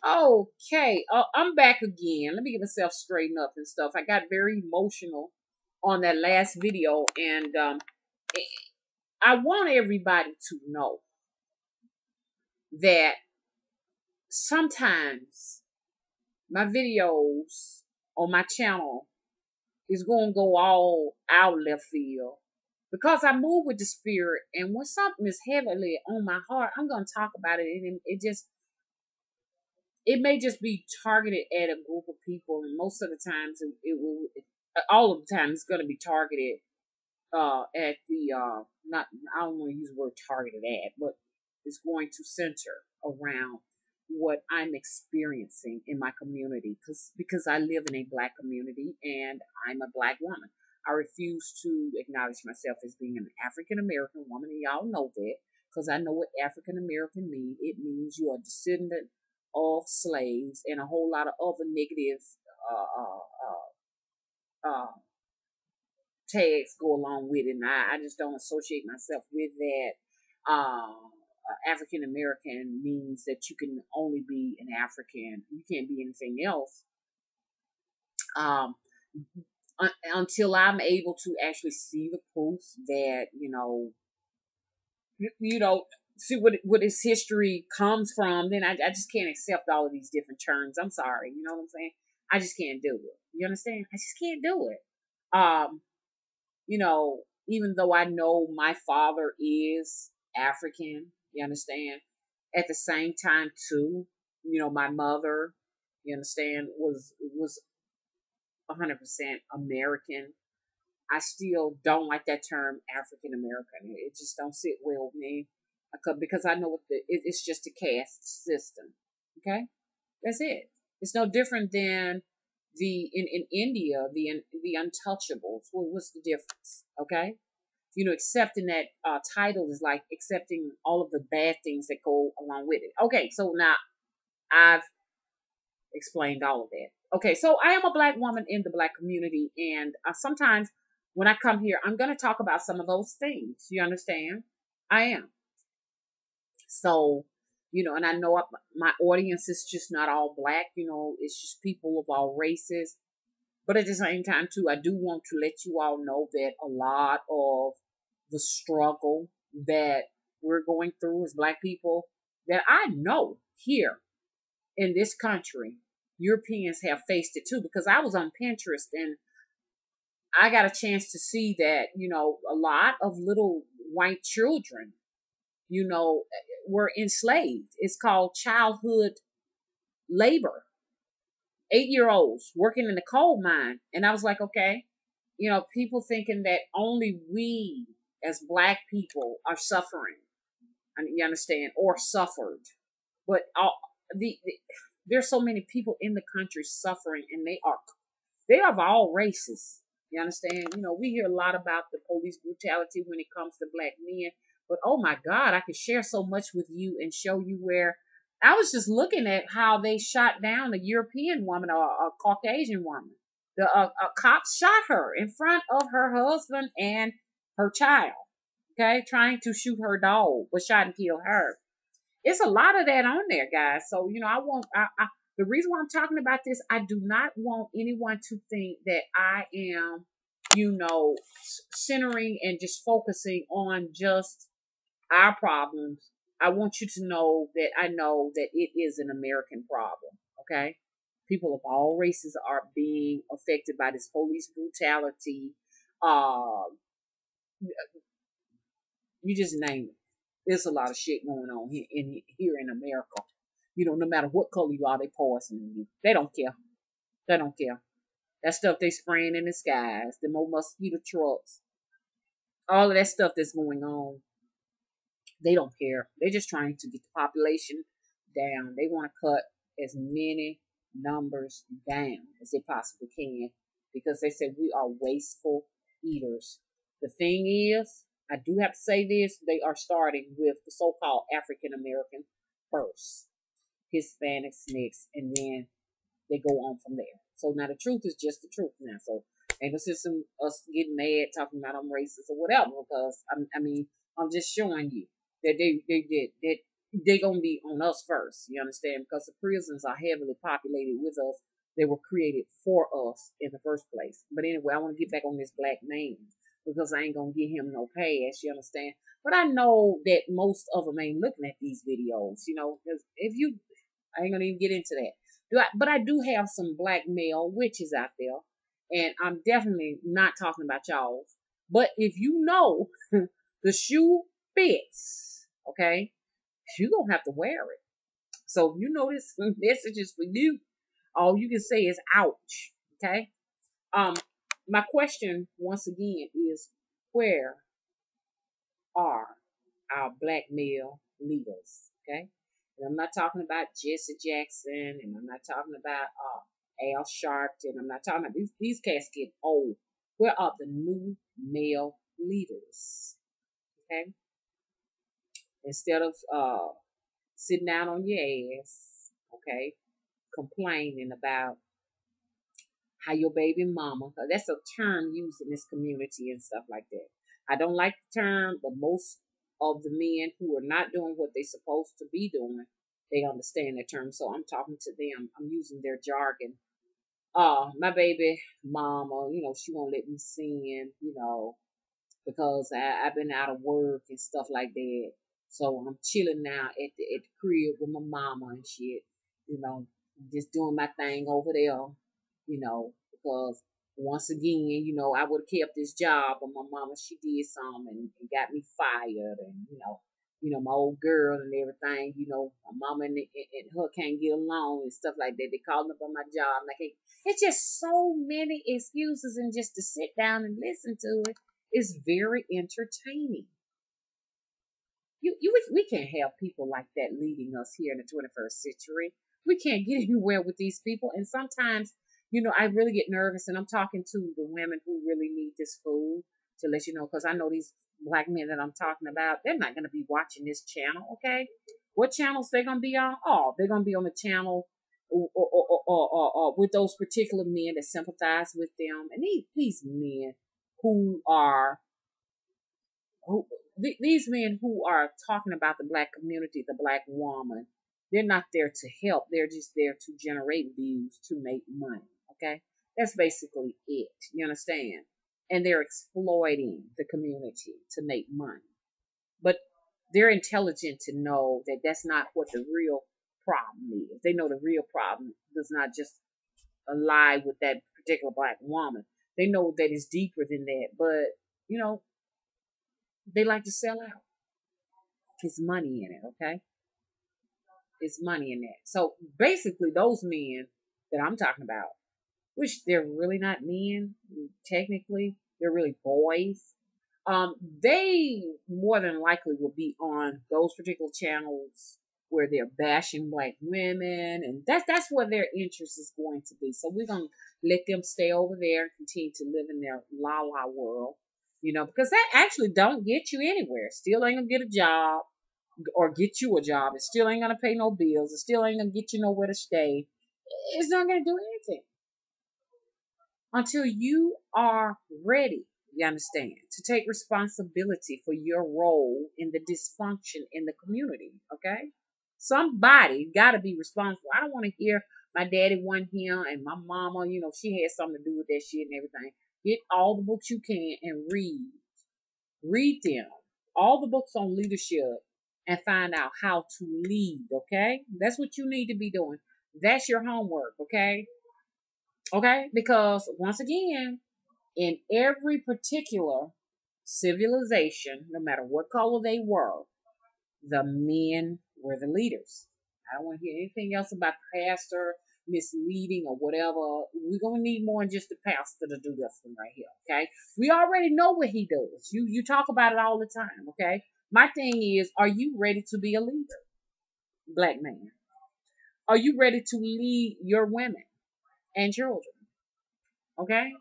Okay, I'm back again. Let me get myself straightened up and stuff. I got very emotional on that last video, and I want everybody to know that sometimes my videos on my channel is going to go all out left field because I move with the spirit, and when something is heavily on my heart, I'm going to talk about it, and it may just be targeted at a group of people, and most of the times all of the time it's going to be targeted at the not I don't want to use the word targeted at, but it's going to center around what I'm experiencing in my community because I live in a Black community and I'm a Black woman. I refuse to acknowledge myself as being an African American woman, and y'all know that because I know what African American means. It means you are a descendant of slaves and a whole lot of other negative tags go along with it. And I just don't associate myself with that. African American means that you can only be an African. You can't be anything else. Until I'm able to actually see the proof that, see what its history comes from, then I just can't accept all of these different terms. I'm sorry. You know what I'm saying? I just can't do it. You understand? I just can't do it. Even though I know my father is African, you understand? At the same time too, my mother, you understand, was 100% American. I still don't like that term African American. It just don't sit well with me because I know it's just a caste system. Okay, that's it. It's no different than in India the untouchables. Well, what's the difference? Okay, accepting that title is like accepting all of the bad things that go along with it. Okay, so now I've explained all of that. Okay, so I am a Black woman in the Black community, and sometimes when I come here, I'm going to talk about some of those things. You understand? I am. So, and I know my audience is just not all Black. It's just people of all races. But at the same time, too, I do want to let you all know that a lot of the struggle that we're going through as Black people, that I know here in this country, Europeans have faced it too, because I was on Pinterest and I got a chance to see that, a lot of little white children, were enslaved. It's called childhood labor. 8-year-olds working in the coal mine. And I was like, okay, people thinking that only we as Black people are suffering. You understand? Or suffered. But there's so many people in the country suffering, and they are of all races. You understand? We hear a lot about the police brutality when it comes to Black men, but oh my God, I could share so much with you and show you where I was just looking at how they shot down a European woman or a Caucasian woman. The cops shot her in front of her husband and her child. Okay, trying to shoot her dog, but shot and killed her. It's a lot of that on there, guys. So, the reason why I'm talking about this, I do not want anyone to think that I am, centering and just focusing on just our problems. I want you to know that I know that it is an American problem. Okay. People of all races are being affected by this police brutality. You just name it. There's a lot of shit going on here in America. No matter what color you are, they poisoning you. They don't care. They don't care. That stuff they spraying in the skies, the more mosquito trucks, all of that stuff that's going on, they don't care. They're just trying to get the population down. They want to cut as many numbers down as they possibly can because they said we are wasteful eaters. The thing is, I do have to say this, they are starting with the so-called African American first, Hispanics next, and then they go on from there. So now the truth is just the truth now. So ain't no sense in us getting mad talking about I'm racist or whatever, because I'm just showing you that they did that they're gonna be on us first. You understand? Because the prisons are heavily populated with us. They were created for us in the first place. But anyway, I want to get back on this black man because I ain't gonna give him no pass. You understand? But I know that most of them ain't looking at these videos. You know, because if you, I ain't gonna even get into that. But I do have some black male witches out there, and I'm definitely not talking about y'all. But if you know the shoe fits, okay, you're gonna have to wear it. So you know this message is for you. All you can say is ouch. Okay. Um, my question once again is, where are our black male leaders? Okay. And I'm not talking about Jesse Jackson, and I'm not talking about Al Sharpton. I'm not talking about these cats get old. Where are the new male leaders? Okay. Instead of sitting down on your ass, okay, complaining about how your baby mama, that's a term used in this community and stuff like that. I don't like the term, but most of the men who are not doing what they're supposed to be doing, they understand the term. So I'm talking to them. I'm using their jargon. My baby mama, she won't let me sin, because I've been out of work and stuff like that. So I'm chilling now at the crib with my mama and shit, you know, just doing my thing over there, because once again, I would have kept this job, but my mama, she did something and got me fired, and my old girl and everything, my mama and her can't get along and stuff like that. They calling up on my job, like it's just so many excuses, and just to sit down and listen to it is very entertaining. We can't have people like that leading us here in the 21st century. We can't get anywhere with these people. And sometimes, I really get nervous, and I'm talking to the women who really need this food to let you know, because I know these black men that I'm talking about, they're not going to be watching this channel, okay? What channels they're going to be on? Oh, they're going to be on the channel or with those particular men that sympathize with them. And these men who are these men who are talking about the black community, the black woman, they're not there to help. They're just there to generate views to make money. Okay, that's basically it. You understand? And they're exploiting the community to make money. But they're intelligent to know that that's not what the real problem is. They know the real problem does not just lie with that particular black woman. They know that it's deeper than that. But they like to sell out. It's money in it, okay? It's money in that. So basically, those men that I'm talking about, which they're really not men, technically, they're really boys. They more than likely will be on those particular channels where they're bashing black women, and that's where their interest is going to be. So we're gonna let them stay over there and continue to live in their la la world. Because that actually don't get you anywhere. Still ain't gonna get a job or get you a job. It still ain't gonna pay no bills. It still ain't gonna get you nowhere to stay. It's not gonna do anything until you are ready, you understand, to take responsibility for your role in the dysfunction in the community, okay? Somebody gotta be responsible. I don't want to hear my daddy wasn't here and my mama, she had something to do with that shit and everything. Get all the books you can and read. Read them. All the books on leadership, and find out how to lead, okay? That's what you need to be doing. That's your homework, okay? Okay? Because once again, in every particular civilization, no matter what color they were, the men were the leaders. I don't want to hear anything else about pastor misleading or whatever. We're going to need more than just the pastor to do this one right here, okay? We already know what he does. You talk about it all the time, okay? My thing is, are you ready to be a leader, black man? Are you ready to lead your women and children, okay?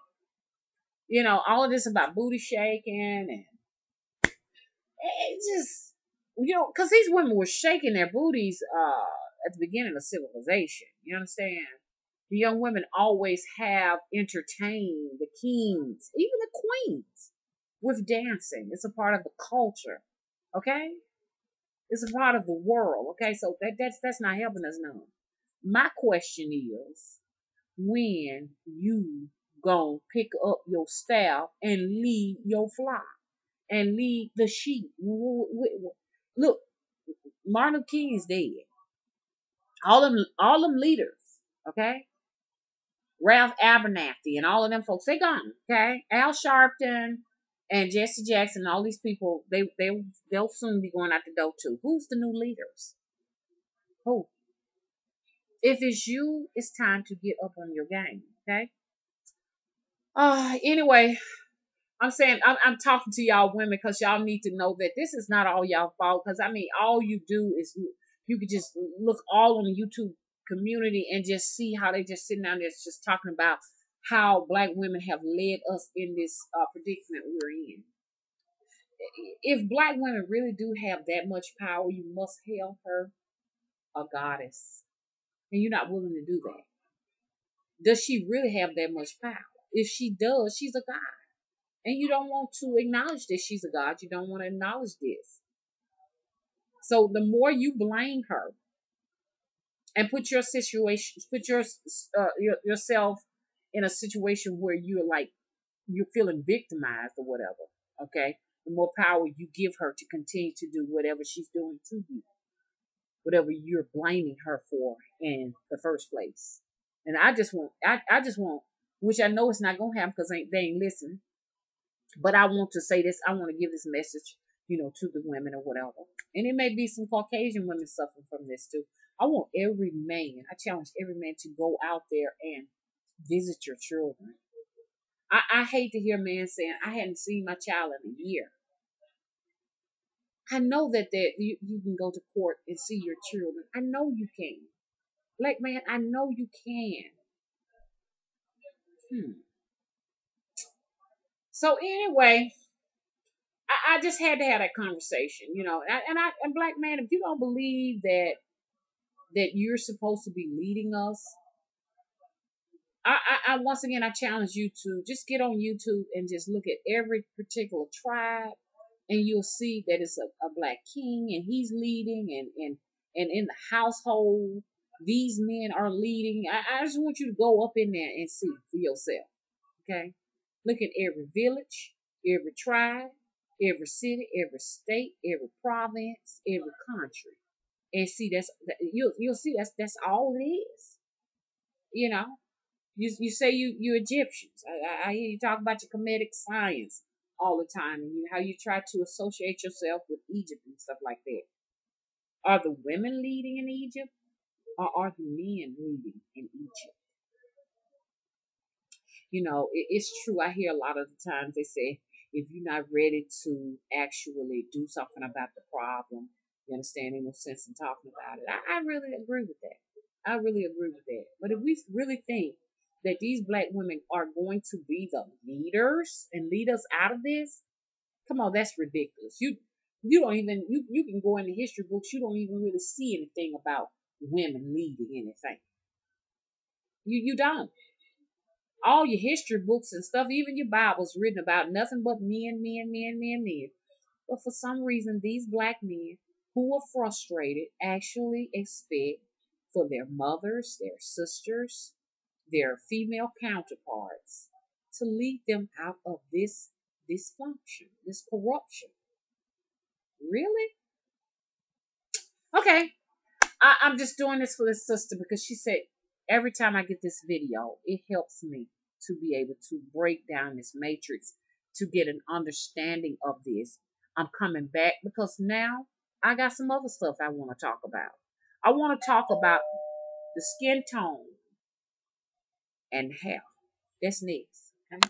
All of this about booty shaking, and it just, because these women were shaking their booties at the beginning of civilization. You understand? The young women always have entertained the kings, even the queens, with dancing. It's a part of the culture. Okay? It's a part of the world. Okay, so that's not helping us none. My question is, when you gonna pick up your staff and lead your flock and lead the sheep? Look, Martin Luther King is dead. All them leaders, okay? Ralph Abernathy and all of them folks, they gone, okay? Al Sharpton and Jesse Jackson, all these people, they'll soon be going out the door too. Who's the new leaders? Who? If it's you, it's time to get up on your game, okay? Anyway, I'm saying I'm talking to y'all women because y'all need to know that this is not all y'all fault. Because I mean, all you do is you could just look all on the YouTube community and just see how they just sitting down there just talking about how black women have led us in this predicament we're in. If black women really do have that much power, you must hail her a goddess, and you're not willing to do that. Does she really have that much power? If she does, she's a god. And you don't want to acknowledge that she's a god. You don't want to acknowledge this. So the more you blame her and put your situation, put yourself in a situation where you're feeling victimized or whatever, okay? The more power you give her to continue to do whatever she's doing to you, whatever you're blaming her for in the first place. And I just want, which I know it's not gonna happen because they ain't listening. But I want to say this. I want to give this message, to the women or whatever. And it may be some Caucasian women suffering from this too. I want I challenge every man to go out there and visit your children. I hate to hear a man saying, I hadn't seen my child in a year. I know that you can go to court and see your children. I know you can. Black man, I know you can. So anyway, I just had to have that conversation, and black man, if you don't believe that you're supposed to be leading us, I once again I challenge you to just get on YouTube and just look at every particular tribe, and you'll see that it's a black king and he's leading, and in the household these men are leading. I just want you to go up in there and see for yourself. Okay, look at every village, every tribe, every city, every state, every province, every country, and see you'll see that's all it is. You say you Egyptians. I hear you talk about your comedic science all the time, and how you try to associate yourself with Egypt and stuff like that. Are the women leading in Egypt, or are the men leading in Egypt? It's true. I hear a lot of the times they say, if you're not ready to actually do something about the problem, you understand, ain't no sense in talking about it. I really agree with that. I really agree with that. But if we really think that these black women are going to be the leaders and lead us out of this, come on, that's ridiculous. You don't even you can go in the history books, you don't even really see anything about women leading anything. You don't. All your history books and stuff, even your Bible's written about nothing but men, men, men, men, men. But for some reason, these black men who are frustrated actually expect for their mothers, their sisters, their female counterparts to lead them out of this dysfunction, this corruption. Really? Okay. I'm just doing this for this sister because she said every time I get this video, it helps me to be able to break down this matrix to get an understanding of this. I'm coming back because now I got some other stuff I want to talk about. I want to talk about the skin tone and hair. That's next. Okay?